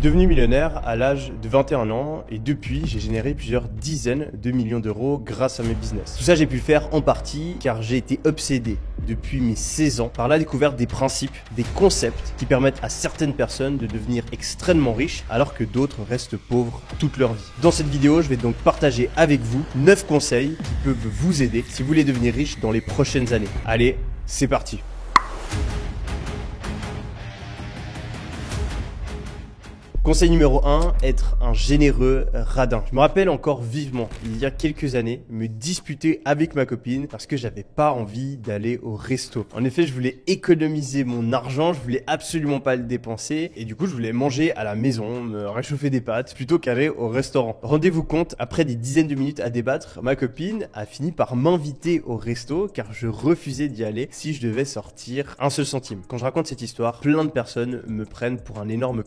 devenu millionnaire à l'âge de 21 ans et depuis, j'ai généré plusieurs dizaines de millions d'euros grâce à mes business. Tout ça, j'ai pu le faire en partie car j'ai été obsédé depuis mes 16 ans par la découverte des principes, des concepts qui permettent à certaines personnes de devenir extrêmement riches alors que d'autres restent pauvres toute leur vie. Dans cette vidéo, je vais donc partager avec vous 9 conseils qui peuvent vous aider si vous voulez devenir riche dans les prochaines années. Allez, c'est parti! Conseil numéro 1, être un généreux radin. Je me rappelle encore vivement, il y a quelques années, me disputer avec ma copine parce que j'avais pas envie d'aller au resto. En effet, je voulais économiser mon argent, je voulais absolument pas le dépenser et du coup, je voulais manger à la maison, me réchauffer des pâtes plutôt qu'aller au restaurant. Rendez-vous compte, après des dizaines de minutes à débattre, ma copine a fini par m'inviter au resto car je refusais d'y aller si je devais sortir un seul centime. Quand je raconte cette histoire, plein de personnes me prennent pour un énorme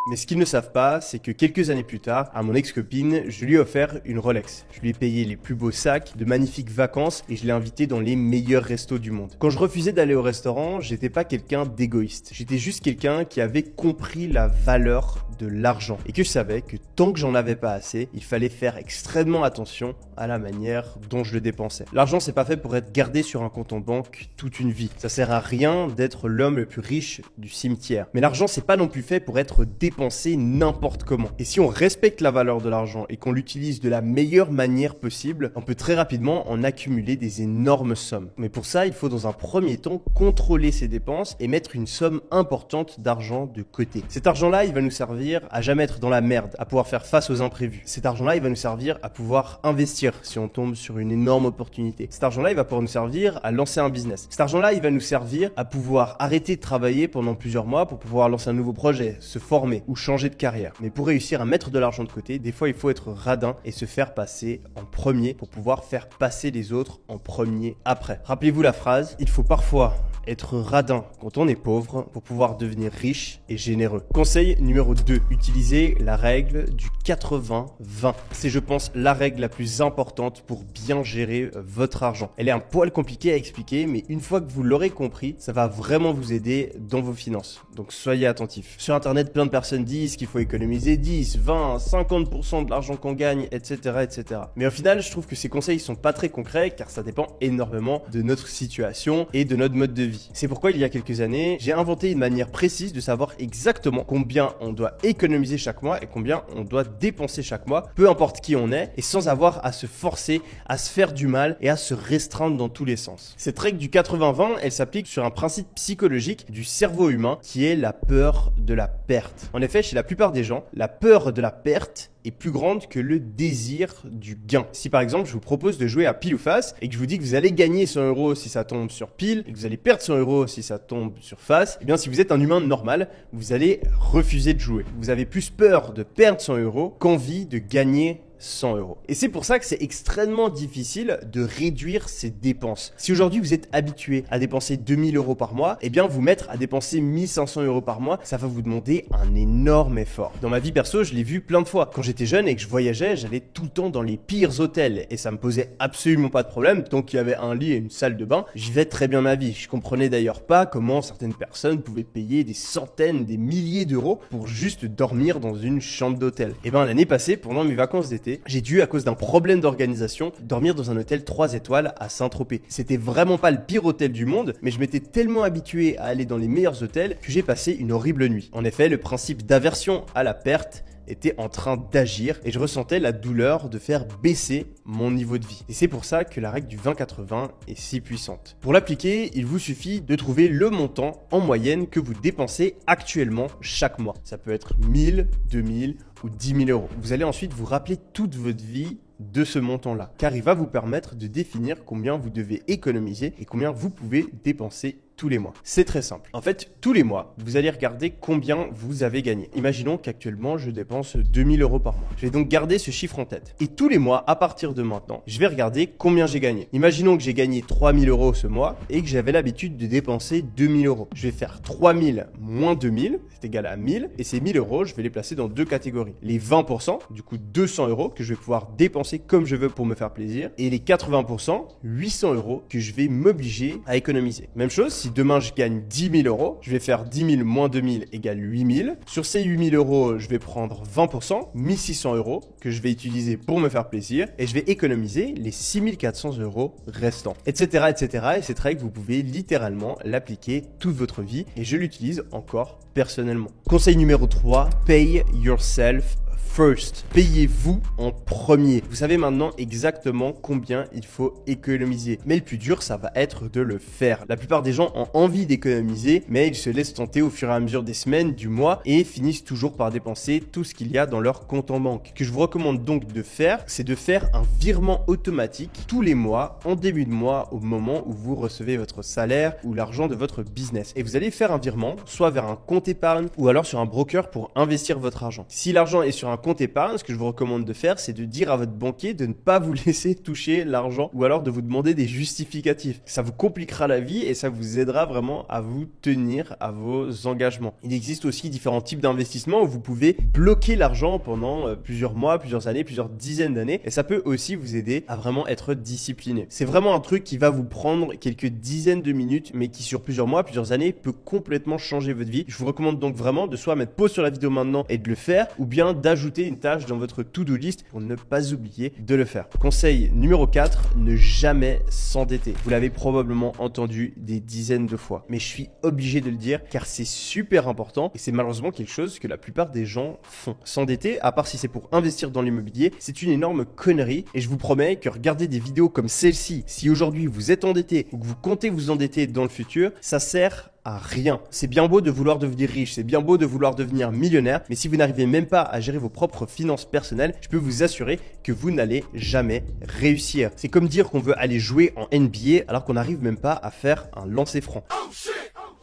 Mais ce qu'ils ne savent pas, c'est que quelques années plus tard, à mon ex-copine, je lui ai offert une Rolex. Je lui ai payé les plus beaux sacs, de magnifiques vacances et je l'ai invité dans les meilleurs restos du monde. Quand je refusais d'aller au restaurant, j'étais pas quelqu'un d'égoïste. J'étais juste quelqu'un qui avait compris la valeur de l'argent et que je savais que tant que j'en avais pas assez, il fallait faire extrêmement attention à la manière dont je le dépensais. L'argent, c'est pas fait pour être gardé sur un compte en banque toute une vie. Ça sert à rien d'être l'homme le plus riche du cimetière. Mais l'argent, c'est pas non plus fait pour être dépensé n'importe comment. Et si on respecte la valeur de l'argent et qu'on l'utilise de la meilleure manière possible, on peut très rapidement en accumuler des énormes sommes. Mais pour ça, il faut dans un premier temps contrôler ses dépenses et mettre une somme importante d'argent de côté. Cet argent-là, il va nous servir à jamais être dans la merde, à pouvoir faire face aux imprévus. Cet argent-là, il va nous servir à pouvoir investir si on tombe sur une énorme opportunité. Cet argent-là, il va pouvoir nous servir à lancer un business. Cet argent-là, il va nous servir à pouvoir arrêter de travailler pendant plusieurs mois pour pouvoir lancer un nouveau projet, se former ou changer de carrière. Mais pour réussir à mettre de l'argent de côté, des fois, il faut être radin et se faire passer en premier pour pouvoir faire passer les autres en premier après. Rappelez-vous la phrase, il faut parfois être radin quand on est pauvre pour pouvoir devenir riche et généreux. Conseil numéro 2, utilisez la règle du 80-20. C'est, je pense, la règle la plus importante pour bien gérer votre argent. Elle est un poil compliquée à expliquer, mais une fois que vous l'aurez compris, ça va vraiment vous aider dans vos finances. Donc soyez attentifs. Sur Internet, plein de personnes disent qu'il faut économiser 10, 20, 50% de l'argent qu'on gagne, etc., etc. Mais au final, je trouve que ces conseils sont pas très concrets car ça dépend énormément de notre situation et de notre mode de vie. C'est pourquoi il y a quelques années, j'ai inventé une manière précise de savoir exactement combien on doit économiser chaque mois et combien on doit dépenser chaque mois, peu importe qui on est, et sans avoir à se forcer, à se faire du mal et à se restreindre dans tous les sens. Cette règle du 80-20, elle s'applique sur un principe psychologique du cerveau humain qui est la peur de la perte. En effet, chez la plupart des gens, la peur de la perte est plus grande que le désir du gain. Si par exemple, je vous propose de jouer à pile ou face et que je vous dis que vous allez gagner 100 € si ça tombe sur pile et que vous allez perdre 100 € si ça tombe sur face, eh bien si vous êtes un humain normal, vous allez refuser de jouer. Vous avez plus peur de perdre 100 € qu'envie de gagner 100 €. Et c'est pour ça que c'est extrêmement difficile de réduire ses dépenses. Si aujourd'hui vous êtes habitué à dépenser 2000 € par mois, eh bien vous mettre à dépenser 1500 € par mois, ça va vous demander un énorme effort. Dans ma vie perso, je l'ai vu plein de fois. Quand j'étais jeune et que je voyageais, j'allais tout le temps dans les pires hôtels et ça me posait absolument pas de problème. Tant qu'il y avait un lit et une salle de bain, j'y vivais très bien ma vie. Je comprenais d'ailleurs pas comment certaines personnes pouvaient payer des centaines, des milliers d'euros pour juste dormir dans une chambre d'hôtel. Et ben l'année passée, pendant mes vacances d'été, j'ai dû, à cause d'un problème d'organisation, dormir dans un hôtel 3 étoiles à Saint-Tropez. C'était vraiment pas le pire hôtel du monde, mais je m'étais tellement habitué à aller dans les meilleurs hôtels que j'ai passé une horrible nuit. En effet, le principe d'aversion à la perte était en train d'agir et je ressentais la douleur de faire baisser mon niveau de vie. Et c'est pour ça que la règle du 20-80 est si puissante. Pour l'appliquer, il vous suffit de trouver le montant en moyenne que vous dépensez actuellement chaque mois. Ça peut être 1000, 2000 ou 10 000 €. Vous allez ensuite vous rappeler toute votre vie de ce montant-là, car il va vous permettre de définir combien vous devez économiser et combien vous pouvez dépenser tous les mois. C'est très simple. En fait, tous les mois, vous allez regarder combien vous avez gagné. Imaginons qu'actuellement, je dépense 2000 € par mois. Je vais donc garder ce chiffre en tête. Et tous les mois, à partir de maintenant, je vais regarder combien j'ai gagné. Imaginons que j'ai gagné 3000 € ce mois et que j'avais l'habitude de dépenser 2000 €. Je vais faire 3000 moins 2000, c'est égal à 1000. Et ces 1000 €, je vais les placer dans deux catégories. Les 20%, du coup 200 € que je vais pouvoir dépenser comme je veux pour me faire plaisir. Et les 80%, 800 € que je vais m'obliger à économiser. Même chose, si demain je gagne 10 000 euros, je vais faire 10 000 moins 2 000 égale 8 000. Sur ces 8 000 euros, je vais prendre 20%, 1 600 euros que je vais utiliser pour me faire plaisir et je vais économiser les 6 400 euros restants, etc., etc. Et cette règle, vous pouvez littéralement l'appliquer toute votre vie et je l'utilise encore personnellement. Conseil numéro 3, pay yourself first. Payez-vous en premier. Vous savez maintenant exactement combien il faut économiser. Mais le plus dur, ça va être de le faire. La plupart des gens ont envie d'économiser, mais ils se laissent tenter au fur et à mesure des semaines, du mois et finissent toujours par dépenser tout ce qu'il y a dans leur compte en banque. Ce que je vous recommande donc de faire, c'est de faire un virement automatique tous les mois, en début de mois, au moment où vous recevez votre salaire ou l'argent de votre business. Et vous allez faire un virement, soit vers un compte épargne ou alors sur un broker pour investir votre argent. Si l'argent est sur un compte épargne, ce que je vous recommande de faire, c'est de dire à votre banquier de ne pas vous laisser toucher l'argent ou alors de vous demander des justificatifs. Ça vous compliquera la vie et ça vous aidera vraiment à vous tenir à vos engagements. Il existe aussi différents types d'investissements où vous pouvez bloquer l'argent pendant plusieurs mois, plusieurs années, plusieurs dizaines d'années et ça peut aussi vous aider à vraiment être discipliné. C'est vraiment un truc qui va vous prendre quelques dizaines de minutes mais qui sur plusieurs mois, plusieurs années peut complètement changer votre vie. Je vous recommande donc vraiment de soit mettre pause sur la vidéo maintenant et de le faire ou bien d'ajouter une tâche dans votre to-do list pour ne pas oublier de le faire. Conseil numéro 4, ne jamais s'endetter. Vous l'avez probablement entendu des dizaines de fois, mais je suis obligé de le dire car c'est super important et c'est malheureusement quelque chose que la plupart des gens font. S'endetter, à part si c'est pour investir dans l'immobilier, c'est une énorme connerie et je vous promets que regarder des vidéos comme celle-ci, si aujourd'hui vous êtes endetté ou que vous comptez vous endetter dans le futur, ça sert à rien. C'est bien beau de vouloir devenir riche, c'est bien beau de vouloir devenir millionnaire, mais si vous n'arrivez même pas à gérer vos propres finances personnelles, je peux vous assurer que vous n'allez jamais réussir. C'est comme dire qu'on veut aller jouer en NBA alors qu'on n'arrive même pas à faire un lancer franc.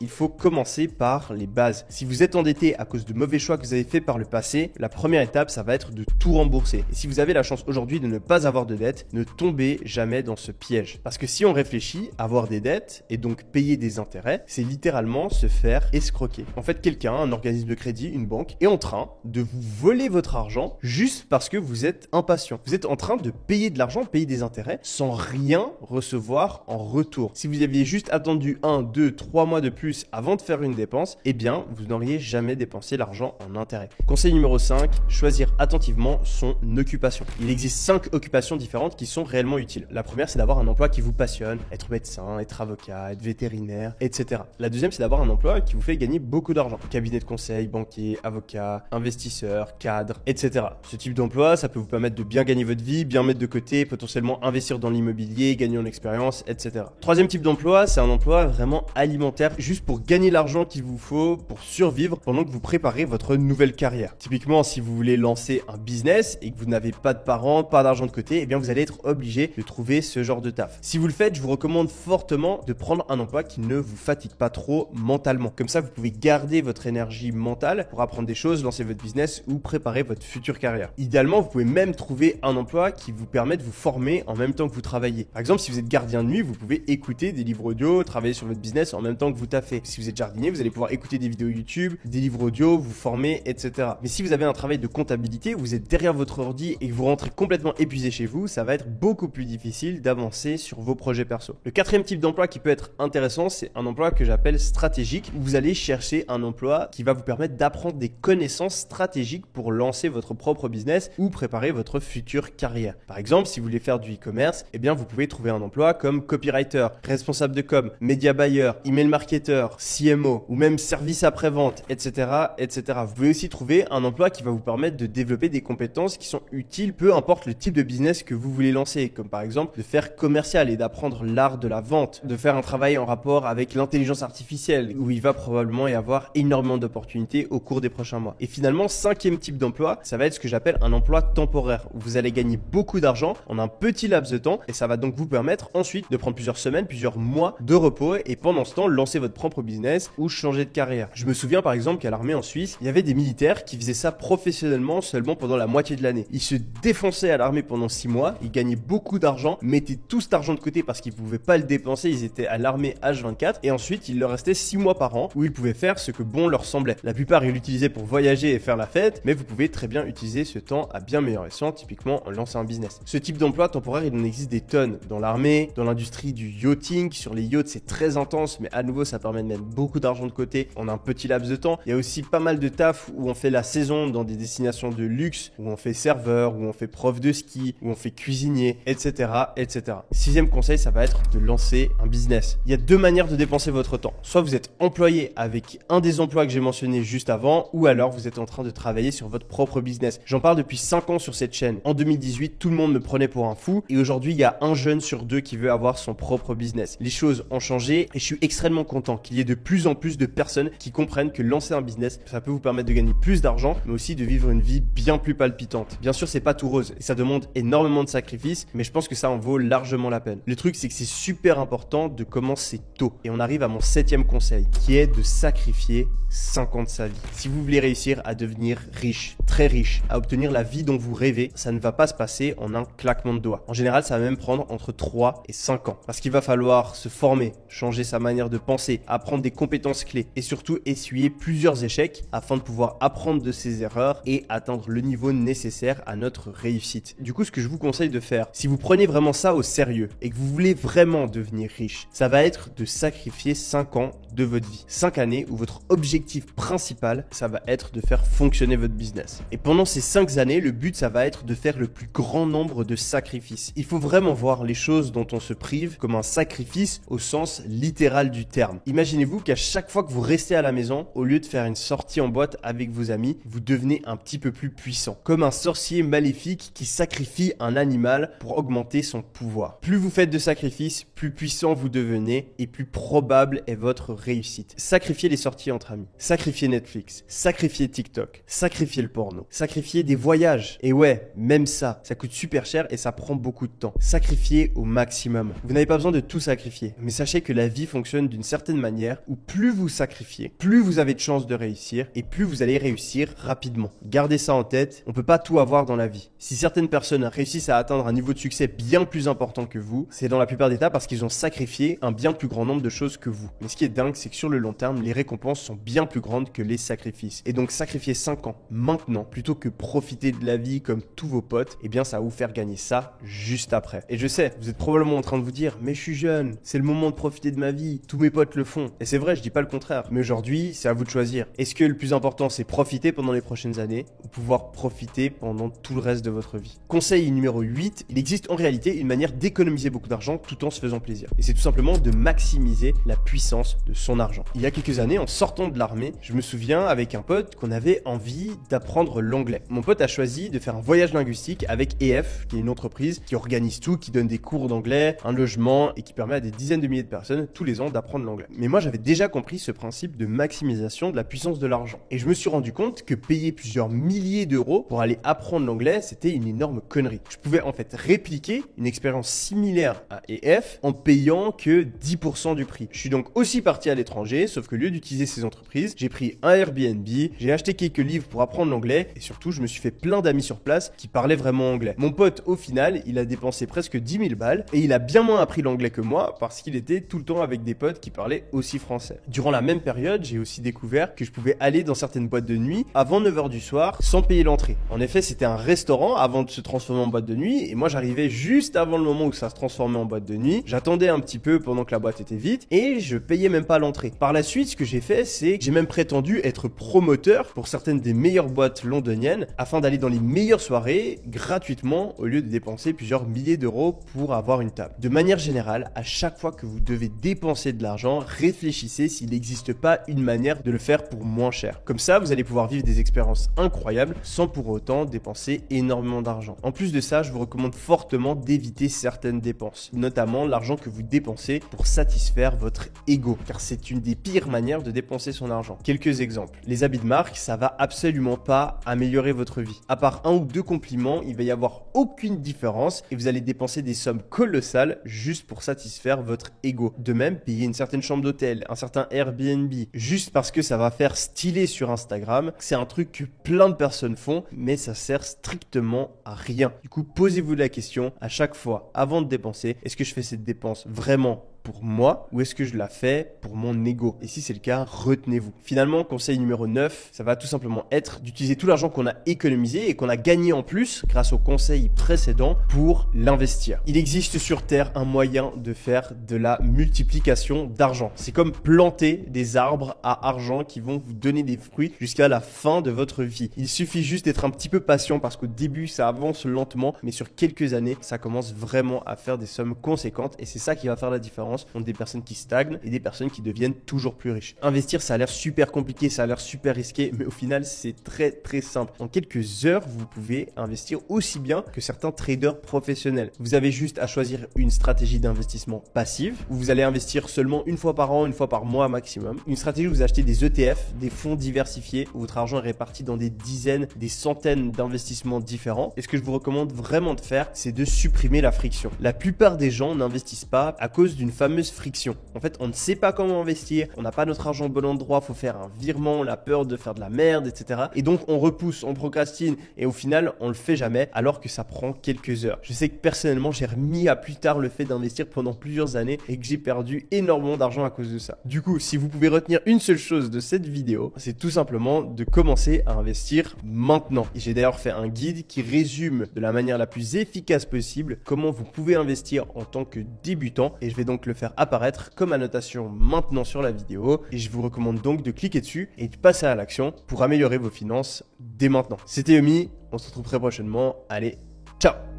Il faut commencer par les bases. Si vous êtes endetté à cause de mauvais choix que vous avez fait par le passé, la première étape, ça va être de tout rembourser. Et si vous avez la chance aujourd'hui de ne pas avoir de dettes, ne tombez jamais dans ce piège. Parce que si on réfléchit, avoir des dettes et donc payer des intérêts, c'est littéralement se faire escroquer. En fait, quelqu'un, un organisme de crédit, une banque, est en train de vous voler votre argent juste parce que vous êtes impatient. Vous êtes en train de payer de l'argent, payer des intérêts sans rien recevoir en retour. Si vous aviez juste attendu 1, 2, 3 mois de plus avant de faire une dépense, eh bien, vous n'auriez jamais dépensé l'argent en intérêt. Conseil numéro 5, choisir attentivement son occupation. Il existe 5 occupations différentes qui sont réellement utiles. La première, c'est d'avoir un emploi qui vous passionne, être médecin, être avocat, être vétérinaire, etc. La deuxième, c'est d'avoir un emploi qui vous fait gagner beaucoup d'argent. Cabinet de conseil, banquier, avocat, investisseur, cadre, etc. Ce type d'emploi, ça peut vous permettre de bien gagner votre vie, bien mettre de côté, potentiellement investir dans l'immobilier, gagner en expérience, etc. Troisième type d'emploi, c'est un emploi vraiment alimentaire, juste pour gagner l'argent qu'il vous faut pour survivre pendant que vous préparez votre nouvelle carrière. Typiquement, si vous voulez lancer un business et que vous n'avez pas de parents, pas d'argent de côté, eh bien vous allez être obligé de trouver ce genre de taf. Si vous le faites, je vous recommande fortement de prendre un emploi qui ne vous fatigue pas trop mentalement. Comme ça, vous pouvez garder votre énergie mentale pour apprendre des choses, lancer votre business ou préparer votre future carrière. Idéalement, vous pouvez même trouver un emploi qui vous permet de vous former en même temps que vous travaillez. Par exemple, si vous êtes gardien de nuit, vous pouvez écouter des livres audio, travailler sur votre business en même temps que vous taffez. Si vous êtes jardinier, vous allez pouvoir écouter des vidéos YouTube, des livres audio, vous former, etc. Mais si vous avez un travail de comptabilité, vous êtes derrière votre ordi et que vous rentrez complètement épuisé chez vous, ça va être beaucoup plus difficile d'avancer sur vos projets perso. Le quatrième type d'emploi qui peut être intéressant, c'est un emploi que j'appelle stratégique, où vous allez chercher un emploi qui va vous permettre d'apprendre des connaissances stratégiques pour lancer votre propre business ou préparer votre future carrière. Par exemple, si vous voulez faire du e-commerce, eh bien vous pouvez trouver un emploi comme copywriter, responsable de com, media buyer, email marketer, CMO ou même service après-vente, etc., etc. Vous pouvez aussi trouver un emploi qui va vous permettre de développer des compétences qui sont utiles, peu importe le type de business que vous voulez lancer, comme par exemple de faire commercial et d'apprendre l'art de la vente, de faire un travail en rapport avec l'intelligence artificielle, où il va probablement y avoir énormément d'opportunités au cours des prochains mois. Et finalement, cinquième type d'emploi, ça va être ce que j'appelle un emploi temporaire, où vous allez gagner beaucoup d'argent en un petit laps de temps, et ça va donc vous permettre ensuite de prendre plusieurs semaines, plusieurs mois de repos, et pendant ce temps, lancer votre propre business ou changer de carrière. Je me souviens par exemple qu'à l'armée en Suisse, il y avait des militaires qui faisaient ça professionnellement seulement pendant la moitié de l'année. Ils se défonçaient à l'armée pendant 6 mois, ils gagnaient beaucoup d'argent, mettaient tout cet argent de côté parce qu'ils pouvaient pas le dépenser, ils étaient à l'armée H24 et ensuite il leur restait 6 mois par an où ils pouvaient faire ce que bon leur semblait. La plupart ils l'utilisaient pour voyager et faire la fête, mais vous pouvez très bien utiliser ce temps à bien meilleur escient, typiquement en lançant un business. Ce type d'emploi temporaire, il en existe des tonnes dans l'armée, dans l'industrie du yachting. Sur les yachts, c'est très intense, mais à nouveau, ça permet de mettre beaucoup d'argent de côté en un petit laps de temps. Il y a aussi pas mal de taf où on fait la saison dans des destinations de luxe, où on fait serveur, où on fait prof de ski, où on fait cuisinier, etc., etc. Sixième conseil, ça va être de lancer un business. Il y a deux manières de dépenser votre temps. Soit vous êtes employé avec un des emplois que j'ai mentionné juste avant, ou alors vous êtes en train de travailler sur votre propre business. J'en parle depuis 5 ans sur cette chaîne. En 2018, tout le monde me prenait pour un fou et aujourd'hui, il y a un jeune sur 2 qui veut avoir son propre business. Les choses ont changé et je suis extrêmement content qu'il y ait de plus en plus de personnes qui comprennent que lancer un business, ça peut vous permettre de gagner plus d'argent, mais aussi de vivre une vie bien plus palpitante. Bien sûr, c'est pas tout rose et ça demande énormément de sacrifices, mais je pense que ça en vaut largement la peine. Le truc, c'est que c'est super important de commencer tôt. Et on arrive à mon 7e conseil, qui est de sacrifier 5 ans de sa vie. Si vous voulez réussir à devenir riche, très riche, à obtenir la vie dont vous rêvez, ça ne va pas se passer en un claquement de doigts. En général, ça va même prendre entre 3 et 5 ans. Parce qu'il va falloir se former, changer sa manière de penser, apprendre des compétences clés et surtout essuyer plusieurs échecs afin de pouvoir apprendre de ses erreurs et atteindre le niveau nécessaire à notre réussite. Du coup, ce que je vous conseille de faire, si vous prenez vraiment ça au sérieux et que vous voulez vraiment devenir riche, ça va être de sacrifier 5 ans de votre vie. 5 années où votre objectif principal, ça va être de faire fonctionner votre business. Et pendant ces 5 années, le but, ça va être de faire le plus grand nombre de sacrifices. Il faut vraiment voir les choses dont on se prive comme un sacrifice au sens littéral du terme. Imaginez-vous qu'à chaque fois que vous restez à la maison, au lieu de faire une sortie en boîte avec vos amis, vous devenez un petit peu plus puissant. Comme un sorcier maléfique qui sacrifie un animal pour augmenter son pouvoir. Plus vous faites de sacrifices, plus puissant vous devenez et plus probable est votre réussite. Sacrifiez les sorties entre amis, sacrifiez Netflix, sacrifiez TikTok, sacrifiez le porno, sacrifiez des voyages. Et ouais, même ça coûte super cher et ça prend beaucoup de temps. Sacrifiez au maximum. Vous n'avez pas besoin de tout sacrifier, mais sachez que la vie fonctionne d'une certaine manière où plus vous sacrifiez, plus vous avez de chances de réussir et plus vous allez réussir rapidement. Gardez ça en tête, on peut pas tout avoir dans la vie. Si certaines personnes réussissent à atteindre un niveau de succès bien plus important que vous, c'est dans la plupart des cas parce qu'ils ont sacrifié un bien plus grand nombre de choses que vous. Mais ce qui est dingue, c'est que sur le long terme, les récompenses sont bien plus grandes que les sacrifices. Et donc sacrifier 5 ans maintenant, plutôt que profiter de la vie comme tous vos potes, eh bien ça va vous faire gagner ça juste après. Et je sais, vous êtes probablement en train de vous dire, mais je suis jeune, c'est le moment de profiter de ma vie, tous mes potes le font. Et c'est vrai, je dis pas le contraire. Mais aujourd'hui, c'est à vous de choisir. Est-ce que le plus important, c'est profiter pendant les prochaines années ou pouvoir profiter pendant tout le reste de votre vie? Conseil numéro 8, il existe en réalité une manière d'économiser beaucoup d'argent tout en se faisant plaisir. Et c'est tout simplement de maximiser la puissance de son argent. Il y a quelques années, en sortant de l'armée, je me souviens avec un pote qu'on avait envie d'apprendre l'anglais. Mon pote a choisi de faire un voyage linguistique avec EF, qui est une entreprise qui organise tout, qui donne des cours d'anglais, un logement et qui permet à des dizaines de milliers de personnes tous les ans d'apprendre l'anglais. Mais moi, j'avais déjà compris ce principe de maximisation de la puissance de l'argent. Et je me suis rendu compte que payer plusieurs milliers d'euros pour aller apprendre l'anglais, c'était une énorme connerie. Je pouvais en fait répliquer une expérience similaire à EF en payant que 10% du prix. Je suis donc aussi parti à l'étranger, sauf que au lieu d'utiliser ces entreprises, j'ai pris un Airbnb, j'ai acheté quelques livres pour apprendre l'anglais et surtout, je me suis fait plein d'amis sur place qui parlaient vraiment anglais. Mon pote, au final, il a dépensé presque 10 000 balles et il a bien moins appris l'anglais que moi parce qu'il était tout le temps avec des potes qui parlaient aussi français. Durant la même période, j'ai aussi découvert que je pouvais aller dans certaines boîtes de nuit avant 9h du soir sans payer l'entrée. En effet, c'était un restaurant avant de se transformer en boîte de nuit et moi j'arrivais juste avant le moment où ça se transformait en boîte de nuit. J'attendais un petit peu pendant que la boîte était vide et je payais même pas l'entrée. Par la suite, ce que j'ai fait, c'est que j'ai même prétendu être promoteur pour certaines des meilleures boîtes londoniennes afin d'aller dans les meilleures soirées gratuitement au lieu de dépenser plusieurs milliers d'euros pour avoir une table. De manière générale, à chaque fois que vous devez dépenser de l'argent, réfléchissez s'il n'existe pas une manière de le faire pour moins cher. Comme ça, vous allez pouvoir vivre des expériences incroyables sans pour autant dépenser énormément d'argent. En plus de ça, je vous recommande fortement d'éviter certaines dépenses, notamment l'argent que vous dépensez pour satisfaire votre ego, car c'est une des pires manières de dépenser son argent. Quelques exemples. Les habits de marque, ça va absolument pas améliorer votre vie. À part un ou deux compliments, il va y avoir aucune différence et vous allez dépenser des sommes colossales juste pour satisfaire votre ego. De même, payer une certaine chambre d'hôtel, un certain Airbnb, juste parce que ça va faire stylé sur Instagram, c'est un truc que plein de personnes font, mais ça sert strictement à rien. Du coup, posez-vous la question à chaque fois, avant de dépenser, est-ce que je fais cette dépense vraiment pour moi ou est-ce que je la fais pour mon ego? Et si c'est le cas, retenez-vous. Finalement, conseil numéro 9, ça va tout simplement être d'utiliser tout l'argent qu'on a économisé et qu'on a gagné en plus grâce au conseil précédent pour l'investir. Il existe sur Terre un moyen de faire de la multiplication d'argent. C'est comme planter des arbres à argent qui vont vous donner des fruits jusqu'à la fin de votre vie. Il suffit juste d'être un petit peu patient parce qu'au début, ça avance lentement, mais sur quelques années, ça commence vraiment à faire des sommes conséquentes et c'est ça qui va faire la différence entre des personnes qui stagnent et des personnes qui deviennent toujours plus riches. Investir, ça a l'air super compliqué, ça a l'air super risqué, mais au final, c'est très très simple. En quelques heures, vous pouvez investir aussi bien que certains traders professionnels. Vous avez juste à choisir une stratégie d'investissement passive où vous allez investir seulement une fois par an, une fois par mois maximum. Une stratégie où vous achetez des ETF, des fonds diversifiés où votre argent est réparti dans des dizaines, des centaines d'investissements différents. Et ce que je vous recommande vraiment de faire, c'est de supprimer la friction. La plupart des gens n'investissent pas à cause d'une fameuse friction. En fait, on ne sait pas comment investir, on n'a pas notre argent au bon endroit, faut faire un virement, on a peur de faire de la merde, etc. Et donc, on repousse, on procrastine et au final, on le fait jamais alors que ça prend quelques heures. Je sais que personnellement, j'ai remis à plus tard le fait d'investir pendant plusieurs années et que j'ai perdu énormément d'argent à cause de ça. Du coup, si vous pouvez retenir une seule chose de cette vidéo, c'est tout simplement de commencer à investir maintenant. Et j'ai d'ailleurs fait un guide qui résume de la manière la plus efficace possible comment vous pouvez investir en tant que débutant et je vais donc le faire apparaître comme annotation maintenant sur la vidéo et je vous recommande donc de cliquer dessus et de passer à l'action pour améliorer vos finances dès maintenant. C'était Yomi, on se retrouve très prochainement. Allez, ciao!